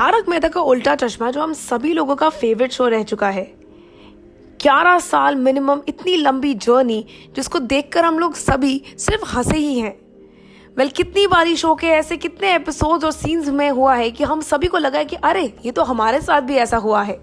तारक मेहता का उल्टा चश्मा जो हम सभी लोगों का फेवरेट शो रह चुका है। 11 साल मिनिमम, इतनी लंबी जर्नी जिसको देखकर हम लोग सभी सिर्फ हंसे ही हैं। कितनी बारी शो के ऐसे कितने एपिसोड्स और सीन्स में हुआ है कि हम सभी को लगा है कि अरे ये तो हमारे साथ भी ऐसा हुआ है।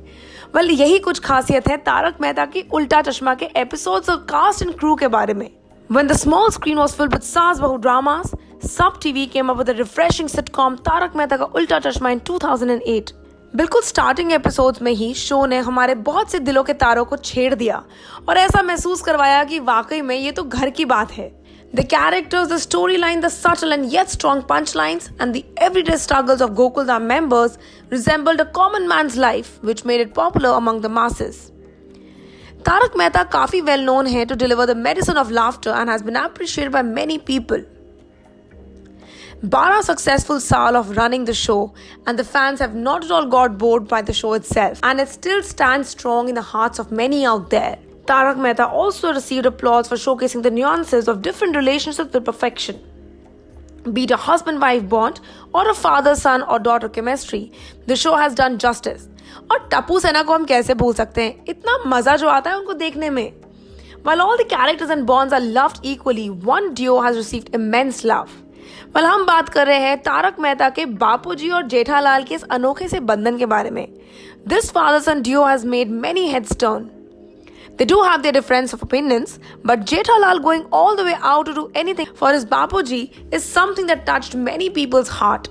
यही कुछ खासियत है तारक मेहता की उल्टा चश्मा के एपिसोड्स और कास्ट एंड क्रू के बारे में। When the small screen was filled with Saas Bahu dramas, Sub TV came up with a refreshing sitcom Tarak Mehta का उल्टा चश्मा in 2008। बिल्कुल स्टार्टिंग एपिसोड्स में ही शो ने हमारे बहुत से दिलों के तारों को छेड़ दिया और ऐसा महसूस करवाया कि वाकई में ये तो घर की बात है। The characters, the storyline, the subtle and yet strong punchlines, and the everyday struggles of Gokul's members resembled a common man's life, which made it popular among the masses. Tarak Mehta काफी well known है to deliver the medicine of laughter and has been appreciated by many people. 12 successful saal of running the show and the fans have not at all got bored by the show itself and it still stands strong in the hearts of many out there. Tarak Mehta also received applause for showcasing the nuances of different relationships with perfection. Be it a husband-wife bond or a father-son or daughter chemistry, the show has done justice. और टप्पू सेना को हम कैसे भूल सकते हैं, इतना मजा जो आता है उनको देखने में। While all the characters and bonds are loved equally, one duo has received immense love. हम बात कर रहे हैं तारक मेहता के बापूजी और जेठालाल के इस अनोखे से बंधन के बारे में। This father-son duo has made many heads turn. They do have their difference of opinions, but Jethalal going all the way out to do anything for his bapuji is something that touched many people's heart.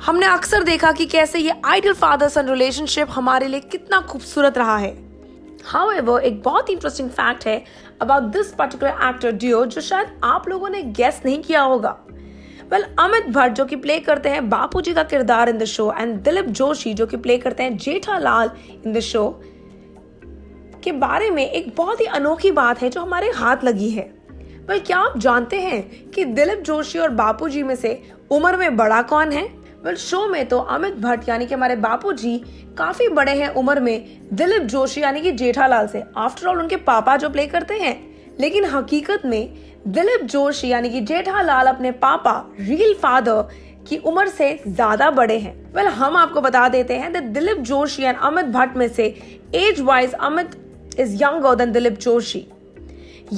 हमने अक्सर देखा कि कैसे ये ideal father सन relationship हमारे लिए कितना खूबसूरत रहा है। However, एक बहुत इंटरेस्टिंग फैक्ट है about this particular actor duo जो शायद आप लोगों ने गेस नहीं किया होगा। अमित भट्ट जो कि प्ले करते हैं बापूजी का किरदार in the show and Dilip Joshi जो कि प्ले करते हैं जेठालाल इन द शो के बारे में एक बहुत ही अनोखी बात है जो हमारे हाथ लगी है। क्या आप जानते हैं कि दिलीप जोशी और बापूजी में से उम्र में बड़ा कौन है? शो में तो अमित भट्ट यानी कि हमारे बापूजी काफी बड़े हैं उम्र में दिलीप जोशी यानी कि जेठालाल से। आफ्टर ऑल उनके पापा जो प्ले करते हैं, लेकिन हकीकत में दिलीप जोशी यानी कि जेठालाल अपने पापा रियल फादर की उम्र से ज्यादा बड़े हैं। हम आपको बता देते हैं that दिलीप जोशी एंड अमित भट्ट में से age wise Amit is younger than Dilip Joshi.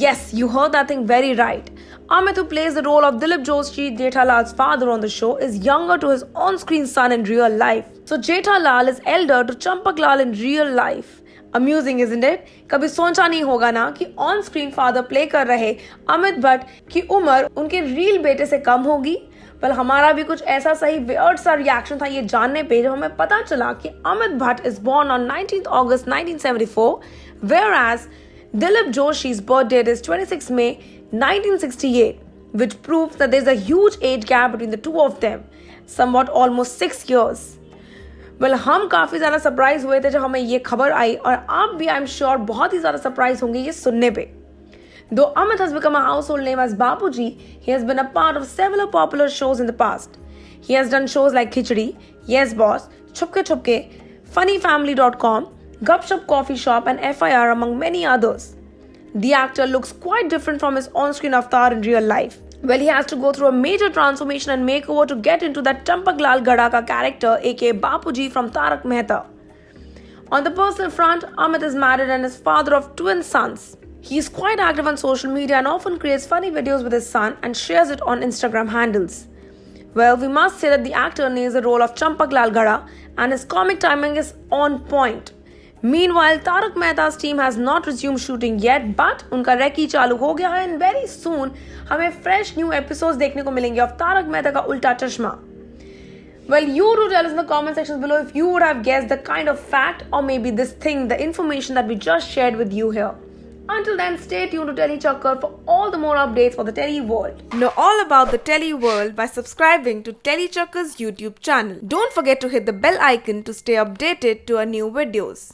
Yes, you heard that thing very right. Amit, who plays the role of Dilip Joshi, Jethalal's father on the show, is younger to his on-screen son in real life. So Jethalal is elder to Champaklal in real life. Amusing, isn't it? कभी सोचा नहीं होगा ना कि on screen father play कर रहे अमित भट्ट की उम्र उनके रियल बेटे से कम होगी। हमारा भी कुछ ऐसा सही वियर्ड सा रिएक्शन था ये जानने पे जब हमें पता चला कि Amit Bhatt is born on 19th August 1974, whereas Dilip Joshi's birth date is 26 May 1968, which proves that there's a huge age gap between the two of them, somewhat almost 6 years. हम काफी ज्यादा सरप्राइज हुए थे जब हमें ये खबर आई और आप भी आई एम श्योर बहुत ही ज्यादा सरप्राइज होंगे ये सुनने पे। Though Amit has become a household name as Bapuji, he has been a part of several popular shows in the past. He has done shows like Khichdi, Yes Boss, Chupke Chupke, funnyfamily.com, Gupshup Coffee Shop and FIR among many others. The actor looks quite different from his on-screen avatar in real life. He has to go through a major transformation and makeover to get into that Champaklal Gadaka character aka Bapuji from Tarak Mehta. On the personal front, Amit is married and is father of twin sons. He is quite active on social media and often creates funny videos with his son and shares it on Instagram handles. We must say that the actor nails the role of Champaklal Gada and his comic timing is on point. Meanwhile, Tarak Mehta's team has not resumed shooting yet, but उनका recce चालू हो गया है and very soon हमें fresh new episodes देखने को मिलेंगे of Tarak Mehta का उल्टा चश्मा. You do tell us in the comment sections below if you would have guessed the kind of fact or maybe this thing, the information that we just shared with you here. Until then, stay tuned to Telly Chakkar for all the more updates for the Telly world. Know all about the Telly world by subscribing to Telly Chakkar's YouTube channel. Don't forget to hit the bell icon to stay updated to our new videos.